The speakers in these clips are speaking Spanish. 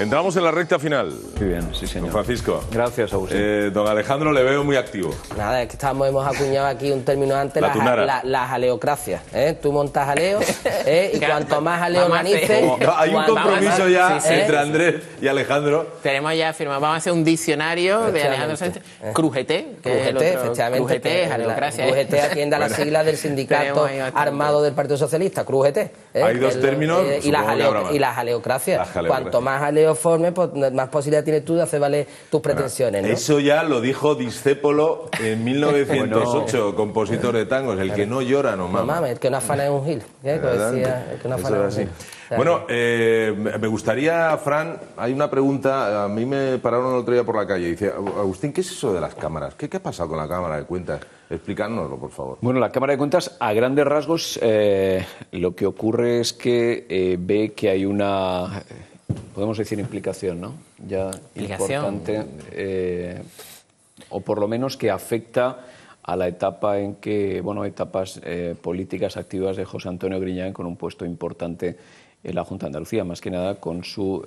Entramos en la recta final. Muy bien, sí, señor. Don Francisco. Gracias, Agustín. Don Alejandro le veo muy activo. Nada, es que hemos acuñado aquí un término antes, la jaleocracia. Tú montas jaleo y cuanto más jaleo organices... Hay un compromiso ya entre Andrés y Alejandro. Tenemos ya firmado, vamos a hacer un diccionario de Alejandro Sánchez. Crujete, efectivamente. Crujete, jaleocracia. Crujete atiende a las siglas del sindicato armado del Partido Socialista, Crujete. Hay dos términos. Y la jaleocracia. Cuanto más jaleo forme, pues más posibilidad tienes tú de hacer valer tus pretensiones, ¿no? Eso ya lo dijo Discépolo en 1908, compositor de tangos. El que no llora no mama. No mames, el que no afana es un gil. Bueno, me gustaría, Fran, hay una pregunta. A mí me pararon el otro día por la calle y dice, Agustín, ¿qué es eso de las cámaras? ¿Qué ha pasado con la Cámara de Cuentas? Explícanoslo, por favor. Bueno, la Cámara de Cuentas, a grandes rasgos, lo que ocurre es que ve que hay una... podemos decir implicación, ¿no? Ya importante, o por lo menos que afecta a la etapa en que, etapas políticas activas de José Antonio Griñán con un puesto importante en la Junta de Andalucía, más que nada con su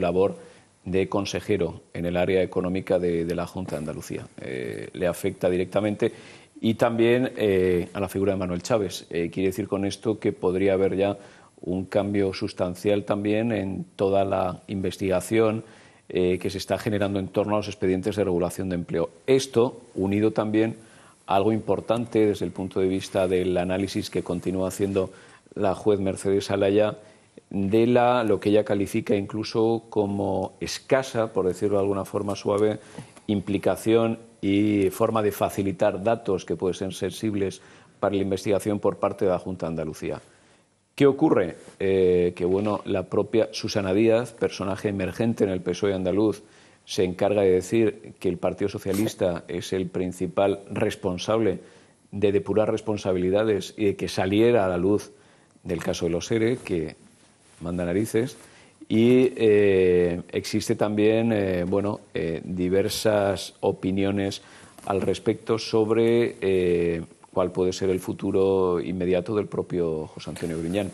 labor de consejero en el área económica de la Junta de Andalucía. Le afecta directamente y también a la figura de Manuel Chaves. Quiere decir con esto que podría haber ya un cambio sustancial también en toda la investigación que se está generando en torno a los expedientes de regulación de empleo. Esto, unido también a algo importante desde el punto de vista del análisis que continúa haciendo la juez Mercedes Alaya de lo que ella califica incluso como escasa, por decirlo de alguna forma suave, implicación y forma de facilitar datos que pueden ser sensibles para la investigación por parte de la Junta de Andalucía. ¿Qué ocurre? Que la propia Susana Díaz, personaje emergente en el PSOE andaluz, se encarga de decir que el Partido Socialista es el principal responsable de depurar responsabilidades y de que saliera a la luz del caso de los ERE, que manda narices, y existe también diversas opiniones al respecto sobre cuál puede ser el futuro inmediato del propio José Antonio Griñán.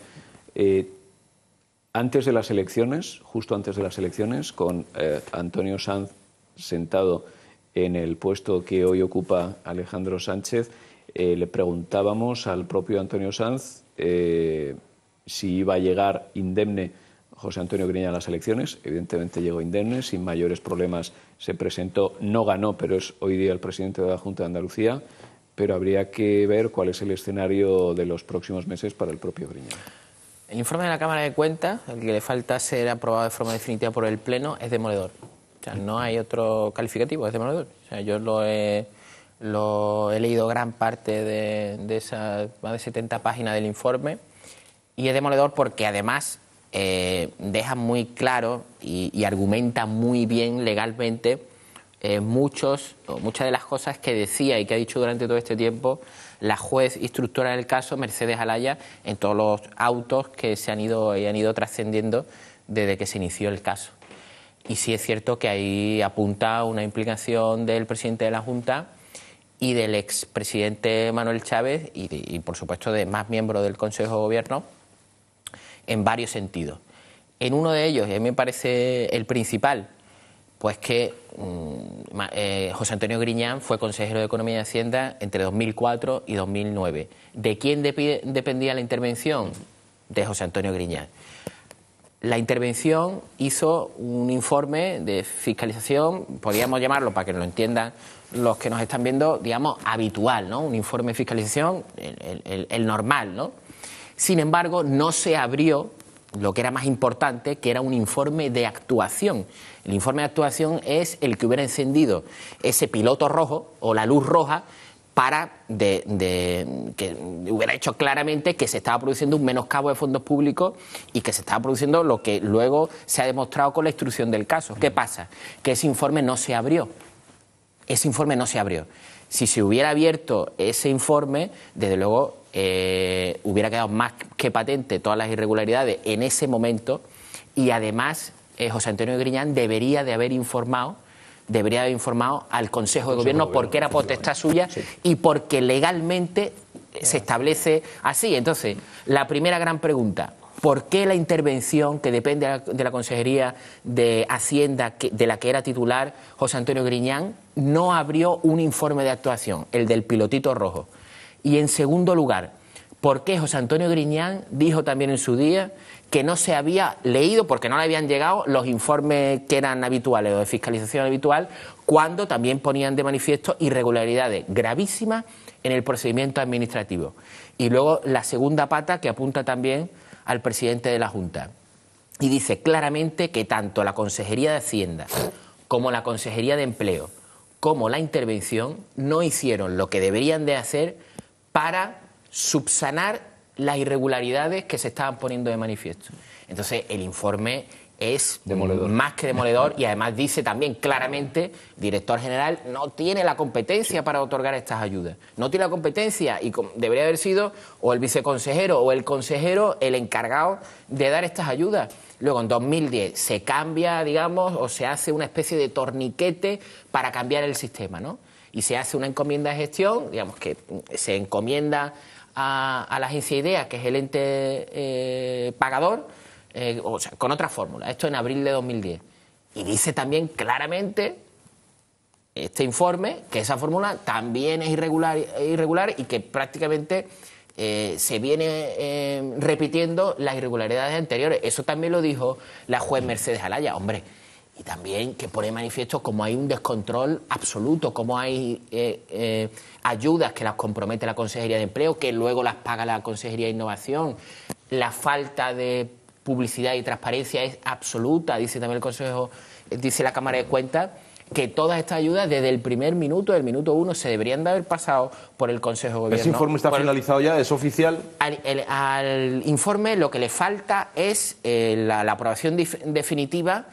Antes de las elecciones, justo antes de las elecciones, con Antonio Sanz sentado en el puesto que hoy ocupa Alejandro Sánchez, le preguntábamos al propio Antonio Sanz si iba a llegar indemne José Antonio Griñán a las elecciones. Evidentemente llegó indemne, sin mayores problemas se presentó, no ganó, pero es hoy día el presidente de la Junta de Andalucía. Pero habría que ver cuál es el escenario de los próximos meses para el propio Griñán. El informe de la Cámara de Cuentas, el que le falta ser aprobado de forma definitiva por el Pleno, es demoledor. O sea, no hay otro calificativo, es demoledor. O sea, yo lo he leído gran parte de esas más de 70 páginas del informe y es demoledor porque además deja muy claro y argumenta muy bien legalmente muchas de las cosas que decía y que ha dicho durante todo este tiempo la juez instructora del caso, Mercedes Alaya, en todos los autos que se han ido trascendiendo desde que se inició el caso. Y sí es cierto que ahí apunta una implicación del presidente de la Junta y del expresidente Manuel Chaves y por supuesto de más miembros del Consejo de Gobierno en varios sentidos. En uno de ellos, y a mí me parece el principal, pues que José Antonio Griñán fue consejero de Economía y Hacienda entre 2004 y 2009. ¿De quién dependía la intervención? De José Antonio Griñán. La intervención hizo un informe de fiscalización, podríamos llamarlo, para que lo entiendan los que nos están viendo, digamos, habitual, ¿no? Un informe de fiscalización, el normal, ¿no? Sin embargo, no se abrió lo que era más importante, que era un informe de actuación. El informe de actuación es el que hubiera encendido ese piloto rojo o la luz roja para que hubiera hecho claramente que se estaba produciendo un menoscabo de fondos públicos y que se estaba produciendo lo que luego se ha demostrado con la instrucción del caso. ¿Qué pasa? Que ese informe no se abrió. Ese informe no se abrió. Si se hubiera abierto ese informe, desde luego hubiera quedado más que patente todas las irregularidades en ese momento y además José Antonio Griñán debería de haber informado al Consejo de Gobierno porque era potestad suya y porque legalmente se establece así. Entonces, la primera gran pregunta, ¿Por qué la intervención que depende de la Consejería de Hacienda, de la que era titular José Antonio Griñán, no abrió un informe de actuación, el del pilotito rojo? Y en segundo lugar, ¿por qué José Antonio Griñán dijo también en su día que no se había leído, porque no le habían llegado los informes que eran habituales o de fiscalización habitual, cuando también ponían de manifiesto irregularidades gravísimas en el procedimiento administrativo? Y luego la segunda pata, que apunta también al presidente de la Junta, y dice claramente que tanto la Consejería de Hacienda como la Consejería de Empleo como la Intervención no hicieron lo que deberían de hacer para subsanar las irregularidades que se estaban poniendo de manifiesto. Entonces, el informe es demoledor, más que demoledor, y además dice también claramente, el director general no tiene la competencia para otorgar estas ayudas. No tiene la competencia y debería haber sido o el viceconsejero o el consejero el encargado de dar estas ayudas. Luego, en 2010, se cambia, digamos, o se hace una especie de torniquete para cambiar el sistema, ¿no? Y se hace una encomienda de gestión, digamos que se encomienda a la agencia IDEA, que es el ente pagador, o sea, con otra fórmula. Esto en abril de 2010. Y dice también claramente este informe que esa fórmula también es irregular y que prácticamente se viene repitiendo las irregularidades anteriores. Eso también lo dijo la juez Mercedes Alaya. Hombre, y también que pone de manifiesto cómo hay un descontrol absoluto, cómo hay ayudas que las compromete la Consejería de Empleo, que luego las paga la Consejería de Innovación. La falta de publicidad y transparencia es absoluta, dice también el Consejo, dice la Cámara de Cuentas, que todas estas ayudas desde el primer minuto, del minuto 1, se deberían de haber pasado por el Consejo de Gobierno. ¿Ese informe está finalizado ya? ¿Es oficial? Al informe lo que le falta es la aprobación definitiva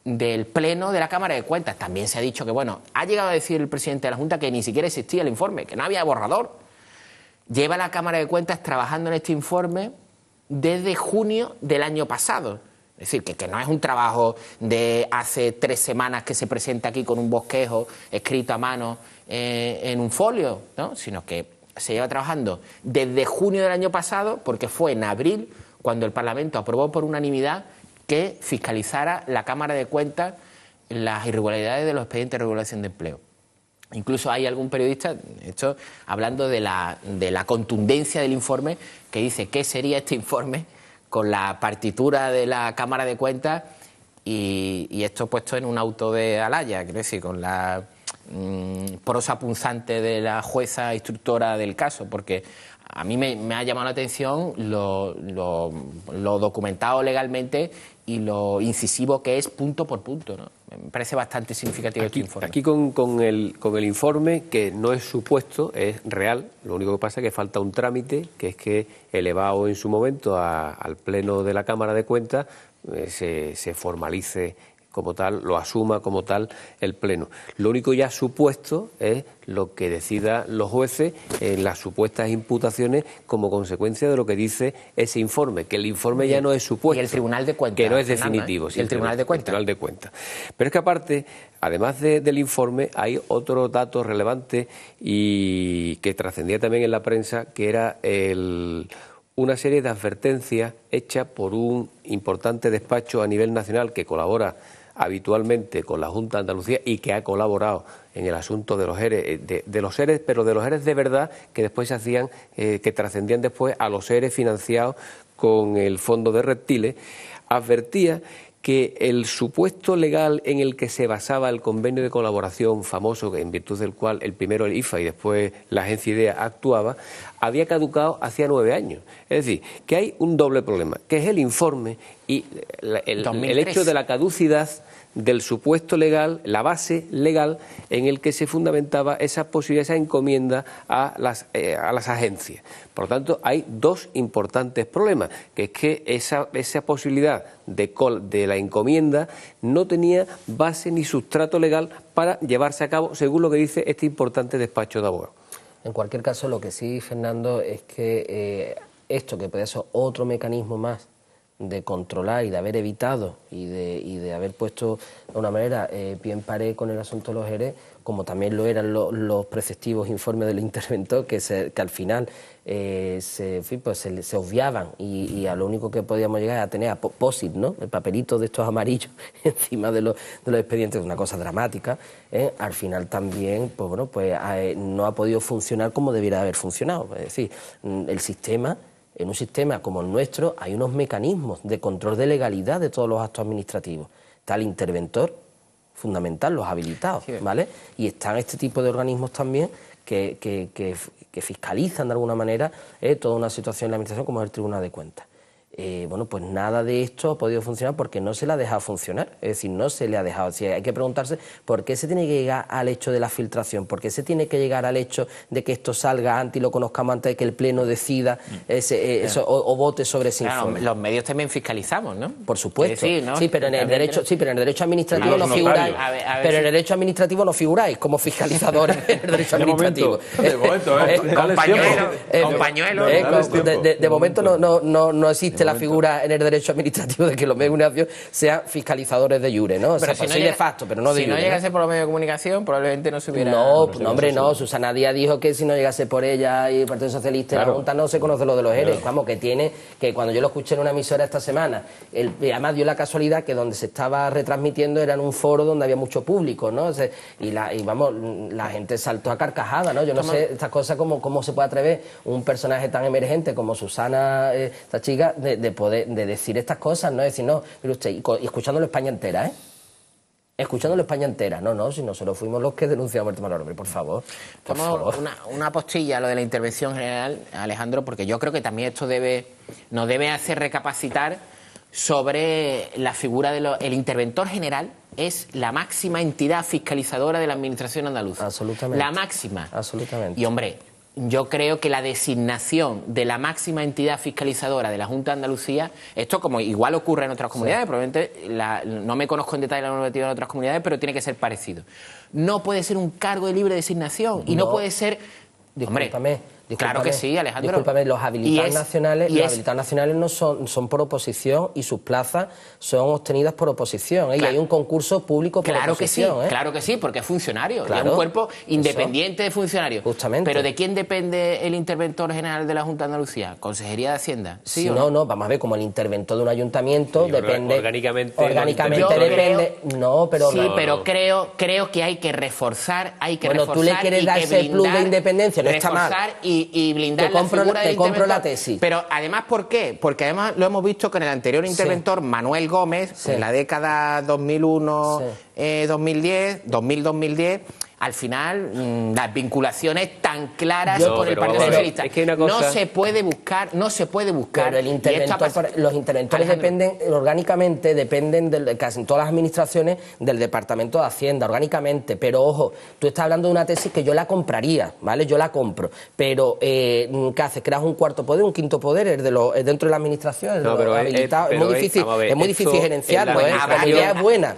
del Pleno de la Cámara de Cuentas. También se ha dicho que, bueno, ha llegado a decir el presidente de la Junta que ni siquiera existía el informe, que no había borrador. Lleva la Cámara de Cuentas trabajando en este informe desde junio del año pasado. Es decir, que no es un trabajo de hace 3 semanas que se presenta aquí con un bosquejo escrito a mano en un folio, ¿no? Sino que se lleva trabajando desde junio del año pasado, porque fue en abril cuando el Parlamento aprobó por unanimidad que fiscalizara la Cámara de Cuentas las irregularidades de los expedientes de regulación de empleo. Incluso hay algún periodista, esto, hablando de la contundencia del informe, que dice qué sería este informe con la partitura de la Cámara de Cuentas y esto puesto en un auto de Alaya, quiero decir, con la prosa punzante de la jueza instructora del caso, porque a mí me ha llamado la atención lo documentado legalmente y lo incisivo que es punto por punto, ¿no? Me parece bastante significativo este informe. Aquí con el informe, que no es supuesto, es real. Lo único que pasa es que falta un trámite, que es que elevado en su momento al Pleno de la Cámara de Cuentas se formalice como tal, lo asuma como tal el Pleno. Lo único ya supuesto es lo que decidan los jueces en las supuestas imputaciones como consecuencia de lo que dice ese informe, que el informe ya no es supuesto. Y el Tribunal de Cuentas. Que no es definitivo. Y el Tribunal de Cuentas. El Tribunal de Cuentas. Pero es que aparte, además del informe, hay otro dato relevante y que trascendía también en la prensa, que era una serie de advertencias hechas por un importante despacho a nivel nacional que colabora habitualmente con la Junta de Andalucía y que ha colaborado en el asunto de los ERE, de los ERE, pero de los ERE de verdad, que después se hacían, que trascendían después a los ERE financiados con el Fondo de Reptiles, advertía que el supuesto legal en el que se basaba el convenio de colaboración famoso, en virtud del cual el primero el IFA y después la agencia IDEA actuaba, había caducado hacía 9 años. Es decir, que hay un doble problema, que es el informe y el hecho de la caducidad del supuesto legal, la base legal en el que se fundamentaba esa posibilidad, esa encomienda a las agencias. Por lo tanto, hay 2 importantes problemas, que es que esa posibilidad de la encomienda no tenía base ni sustrato legal para llevarse a cabo, según lo que dice este importante despacho de abogados. En cualquier caso, lo que sí, Fernando, es que esto, que puede ser otro mecanismo más de controlar y de haber evitado y de haber puesto de una manera pie en pared con el asunto de los ERE, como también lo eran los preceptivos informes del interventor, que al final se obviaban y a lo único que podíamos llegar a tener a POSIT, ¿no? El papelito de estos amarillos encima de los expedientes, una cosa dramática, al final también pues bueno, no ha podido funcionar como debiera haber funcionado. Es decir, el sistema, en un sistema como el nuestro, hay unos mecanismos de control de legalidad de todos los actos administrativos. Está el interventor, fundamental, los habilitados, ¿vale? Y están este tipo de organismos también que fiscalizan de alguna manera toda una situación en la administración, como es el Tribunal de Cuentas. Bueno, pues nada de esto ha podido funcionar porque no se le ha dejado funcionar, es decir, no se le ha dejado. Si hay que preguntarse por qué se tiene que llegar al hecho de la filtración, por qué se tiene que llegar al hecho de que esto salga antes y lo conozcamos antes de que el Pleno decida o vote sobre ese informe. Los medios también fiscalizamos, ¿no? Por supuesto. Decir, ¿no? Sí, pero en el derecho administrativo no figuráis. Pero en el derecho administrativo no figuráis como fiscalizadores en el derecho administrativo. De momento, compañuelo. De momento no existe la figura en el derecho administrativo de que los medios de comunicación sean fiscalizadores de iure, ¿no? O sea, si no de facto, pero no de iure. Si no llegase por los medios de comunicación, probablemente no se hubiera... No, hombre, no. Susana Díaz dijo que si no llegase por ella y el Partido Socialista y la Junta no se conoce lo de los ERE. Vamos, que cuando yo lo escuché en una emisora esta semana, además dio la casualidad que donde se estaba retransmitiendo era en un foro donde había mucho público, ¿no? O sea, la gente saltó a carcajada, ¿no? Yo no sé estas cosas cómo se puede atrever un personaje tan emergente como Susana, esta chica, de decir estas cosas, ¿no? Decir, no, mire usted, y escuchándolo España entera, escuchándolo España entera. No, si nosotros fuimos los que denunciamos el tema del hombre, por favor. Una postilla a lo de la intervención general, Alejandro, porque yo creo que también esto nos debe hacer recapacitar sobre la figura del interventor general. Es la máxima entidad fiscalizadora de la administración andaluza. Absolutamente. La máxima. Absolutamente. Y, hombre, yo creo que la designación de la máxima entidad fiscalizadora de la Junta de Andalucía, esto como igual ocurre en otras comunidades, probablemente no me conozco en detalle la normativa de otras comunidades, pero tiene que ser parecido. No puede ser un cargo de libre designación y no puede ser... Discúlpame. Claro que sí, Alejandro. Discúlpame, los habilitados nacionales no son por oposición y sus plazas son obtenidas por oposición. Claro. Y hay un concurso público por oposición. Claro que sí, porque es funcionario. Claro, es un cuerpo independiente de funcionarios. Justamente. Pero ¿de quién depende el interventor general de la Junta de Andalucía? ¿Consejería de Hacienda? ¿Sí o no? No, vamos a ver, como el interventor de un ayuntamiento depende... Orgánicamente depende... No, pero... Sí, pero creo que hay que reforzar, Bueno, tú le quieres dar ese plus de independencia, no está mal. Y blindar la figura del interventor. Te compro la tesis. Pero además, ¿por qué? Porque además lo hemos visto con el anterior interventor, Manuel Gómez, en la década 2001, 2010, 2000-2010... Al final, las vinculaciones tan claras con el Partido Socialista. Es que una cosa... No se puede buscar. Pero los interventores dependen, orgánicamente, dependen casi en todas las administraciones del Departamento de Hacienda, orgánicamente. Pero ojo, tú estás hablando de una tesis que yo la compraría, ¿vale? Yo la compro. Pero, ¿qué haces? ¿Creas un cuarto poder, un quinto poder dentro de la administración? Es muy difícil gerenciarlo, La idea es buena.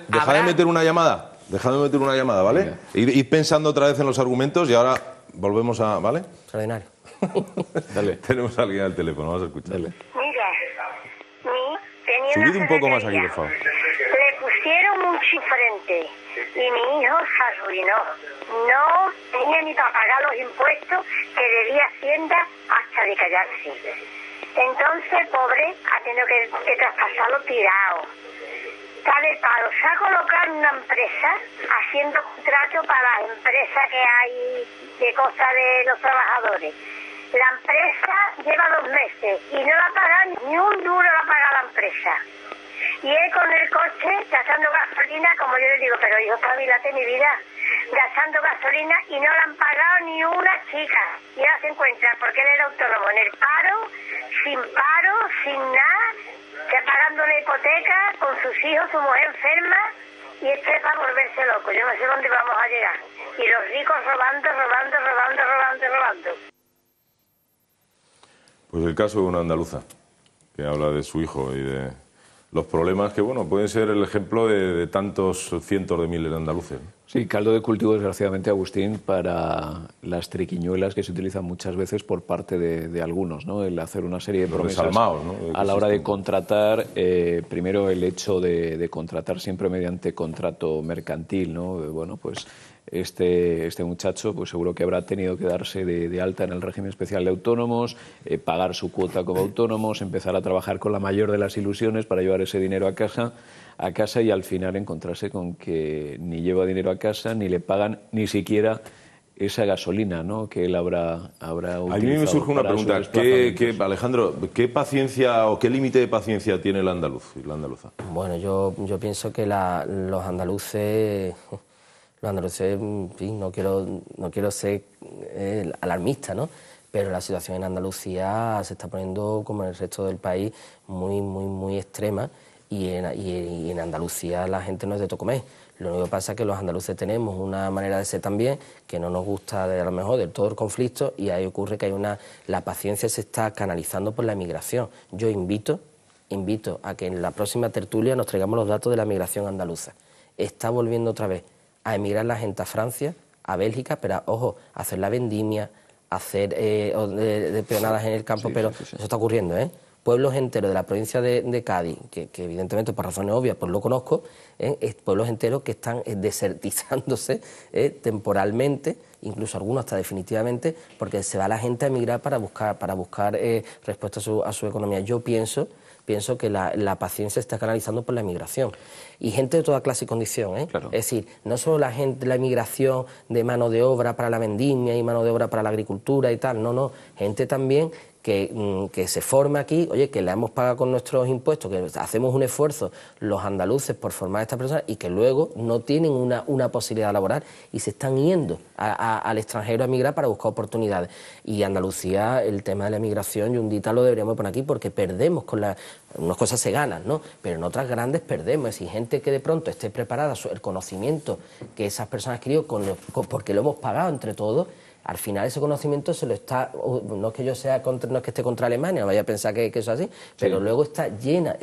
Dejad de meter una llamada. Dejadme meter una llamada, ¿vale? Ir pensando otra vez en los argumentos y ahora volvemos a... ¿Vale? Extraordinario. Dale. Tenemos a alguien al teléfono, vamos a escucharle. Mira, tenía subid un poco más aquí, por favor. Le pusieron un chifrente y mi hijo se arruinó. No tenía ni para pagar los impuestos que debía Hacienda hasta de callarse. Entonces, pobre, ha tenido que traspasarlo tirado. Está de paro. Se ha colocado en una empresa haciendo contrato para las empresas que hay de cosas de los trabajadores. La empresa lleva 2 meses y no la pagan, ni un duro la paga la empresa. Y él con el coche gastando gasolina, como yo le digo, pero hijo, espabilate mi vida, gastando gasolina y no le han pagado ni una chica. Y ahora se encuentra, porque él era autónomo, en el paro, sin nada, ya pagando una hipoteca con sus hijos, su mujer enferma, y este es para volverse loco. Yo no sé dónde vamos a llegar. Y los ricos robando. Pues el caso de una andaluza que habla de su hijo y de los problemas que, bueno, pueden ser el ejemplo de tantos cientos de miles de andaluces, ¿no? Sí, caldo de cultivo, desgraciadamente, Agustín, para las triquiñuelas que se utilizan muchas veces por parte de algunos, ¿no? El hacer una serie de Los promesas desalmados, ¿no? a la hora de contratar, primero el hecho de contratar siempre mediante contrato mercantil, ¿no? Bueno, pues este muchacho pues seguro que habrá tenido que darse de alta en el régimen especial de autónomos, pagar su cuota como autónomos, empezar a trabajar con la mayor de las ilusiones para llevar ese dinero a casa y al final encontrarse con que ni lleva dinero a casa ni le pagan ni siquiera esa gasolina, ¿no?, que él habrá utilizado. A mí me surge una pregunta. Alejandro, ¿qué paciencia o qué límite de paciencia tiene el andaluz y la andaluza? Bueno, yo pienso que los andaluces, en fin, no quiero ser alarmista, ¿no?, pero la situación en Andalucía se está poniendo, como en el resto del país, muy extrema, y en Andalucía la gente no es de todo comer. Lo único que pasa es que los andaluces tenemos una manera de ser también que no nos gusta a lo mejor del todo el conflicto, y ahí ocurre que la paciencia se está canalizando por la emigración. Yo invito a que en la próxima tertulia nos traigamos los datos de la migración andaluza. Está volviendo otra vez a emigrar la gente a Francia, a Bélgica, pero ojo, a hacer la vendimia, a hacer de peonadas en el campo, pero eso está ocurriendo, ¿eh? Pueblos enteros de la provincia de Cádiz, que evidentemente por razones obvias pues lo conozco, pueblos enteros que están desertizándose temporalmente, incluso algunos hasta definitivamente, porque se va la gente a emigrar para buscar respuesta a su economía. Yo pienso que la paciencia se está canalizando por la emigración. Y gente de toda clase y condición, ¿eh? Claro. Es decir, no solo la emigración de mano de obra para la vendimia y mano de obra para la agricultura y tal, no, gente también que se forma aquí, oye, que le hemos pagado con nuestros impuestos, que hacemos un esfuerzo los andaluces por formar a estas personas y que luego no tienen una posibilidad laboral y se están yendo al extranjero a emigrar para buscar oportunidades. Y Andalucía, el tema de la emigración, y un dita lo deberíamos poner aquí, porque perdemos unas cosas se ganan, ¿no?, pero en otras grandes perdemos. Es decir, gente que de pronto esté preparada, el conocimiento que esas personas adquirido porque lo hemos pagado entre todos, al final ese conocimiento se lo está, no es que yo sea no es que esté contra Alemania, no vaya a pensar que eso es así, pero luego está lleno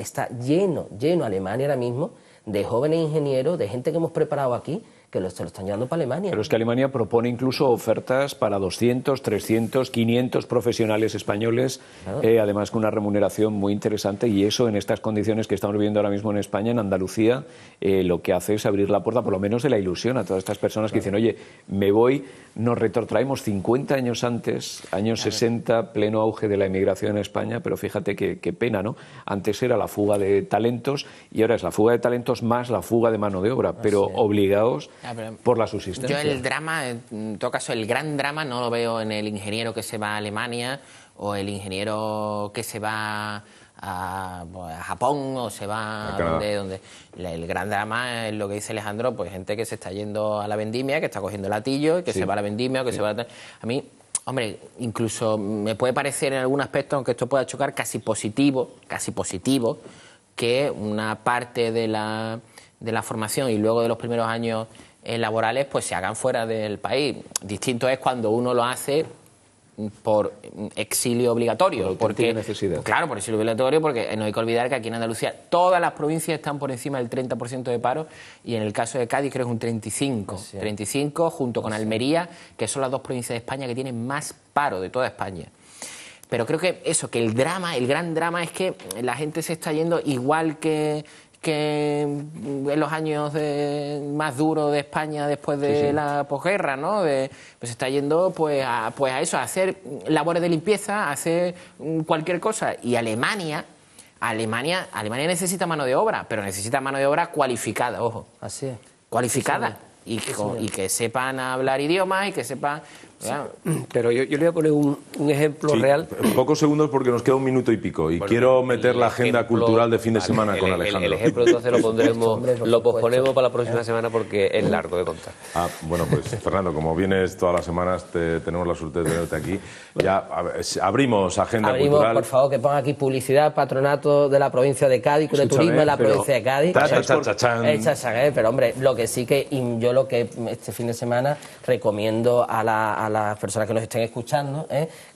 Alemania ahora mismo de jóvenes ingenieros, de gente que hemos preparado aquí, que se lo están llevando para Alemania. Pero es que Alemania propone incluso ofertas para 200, 300, 500 profesionales españoles, claro. Además con una remuneración muy interesante, y eso en estas condiciones que estamos viviendo ahora mismo en España, en Andalucía, lo que hace es abrir la puerta, por lo menos de la ilusión, a todas estas personas que dicen, oye, me voy, nos retrotraemos 50 años antes, años 60, pleno auge de la emigración en España, pero fíjate qué pena, ¿no? Antes era la fuga de talentos y ahora es la fuga de talentos más la fuga de mano de obra, pero obligados por la subsistencia. Yo el drama, en todo caso, el gran drama no lo veo en el ingeniero que se va a Alemania o el ingeniero que se va a Japón o se va a donde. El gran drama es lo que dice Alejandro, pues gente que se está yendo a la vendimia, que está cogiendo el latillo y que se va a la vendimia o que se va a mí, hombre, incluso me puede parecer en algún aspecto, aunque esto pueda chocar, casi positivo, que una parte de la formación y luego de los primeros años laborales pues se hagan fuera del país. Distinto es cuando uno lo hace por exilio obligatorio, porque necesidad. Claro, por exilio obligatorio, porque no hay que olvidar que aquí en Andalucía todas las provincias están por encima del 30% de paro, y en el caso de Cádiz creo que es un 35 junto con Almería, que son las dos provincias de España que tienen más paro de toda España. Pero creo que el gran drama es que la gente se está yendo igual que en los años más duros de España después de la posguerra, ¿no? Pues se está yendo pues a eso, a hacer labores de limpieza, a hacer cualquier cosa. Y Alemania necesita mano de obra, pero necesita mano de obra cualificada, ojo. Así es. Cualificada. Y que sepan hablar idiomas y que sepan... Pero yo le voy a poner un ejemplo real. Pocos segundos porque nos queda un minuto y pico. Y quiero meter la agenda cultural de fin de semana con Alejandro. El ejemplo entonces lo posponemos para la próxima semana porque es largo de contar. Bueno, pues Fernando, como vienes todas las semanas, tenemos la suerte de tenerte aquí. Ya abrimos agenda cultural. Por favor, que ponga aquí publicidad, patronato de la provincia de Cádiz, de turismo de la provincia de Cádiz. Pero hombre, lo que sí que yo este fin de semana recomiendo a las personas que nos estén escuchando,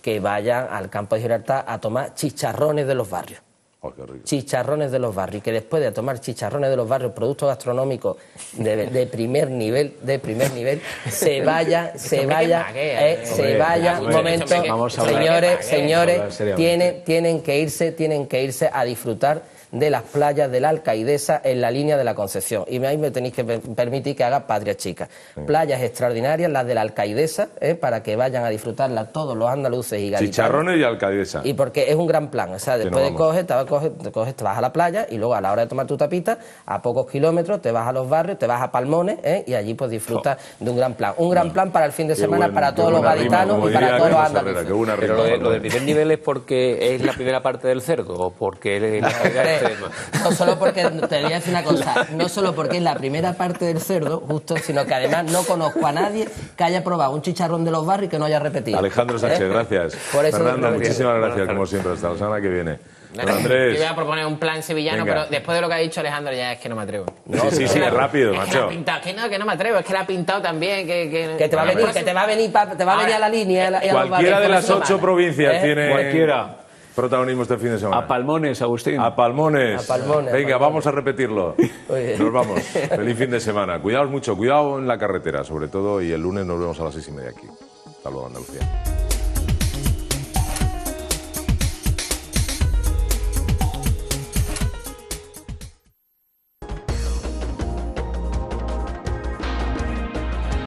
que vayan al campo de Gibraltar a tomar chicharrones de los barrios. Oh, qué rico. Chicharrones de los barrios, y que después de tomar chicharrones de los barrios, productos gastronómicos de primer nivel, se vaya, un momento, señores, tienen que irse a disfrutar de las playas de la Alcaidesa en la línea de la Concepción. Y ahí me tenéis que permitir que haga patria chica. Playas extraordinarias, las de la Alcaidesa, para que vayan a disfrutarlas todos los andaluces y gaditanos. Chicharrones y Alcaidesa. Y porque es un gran plan. O sea, después te vas a la playa y luego a la hora de tomar tu tapita, a pocos kilómetros, te vas a los barrios, te vas a Palmones, y allí pues disfrutas de un gran plan. Un gran plan para el fin de semana para todos los gaditanos y para todos los andaluces. Pero lo del primer nivel es porque es la primera parte del cerdo o porque es la calidad extrema. No solo porque, te voy a decir una cosa, no solo porque es la primera parte del cerdo, justo, sino que además no conozco a nadie que haya probado un chicharrón de los barrios y que no haya repetido. Alejandro Sánchez, gracias. Por eso, Fernando, muchísimas gracias, como siempre. Hasta la semana que viene. Andrés. Yo voy a proponer un plan sevillano, pero después de lo que ha dicho Alejandro ya es que no me atrevo. Sí, rápido, macho. Que no me atrevo, es que la ha pintado también. Que te va a venir a la línea. Cualquiera de las 8 provincias tiene... Cualquiera. Protagonismo este fin de semana. A Palmones, Agustín. A Palmones. Venga, vamos a repetirlo. Nos vamos. Feliz fin de semana. Cuidaos mucho, cuidado en la carretera, sobre todo, y el lunes nos vemos a las 6:30 aquí. Hasta luego, Andalucía.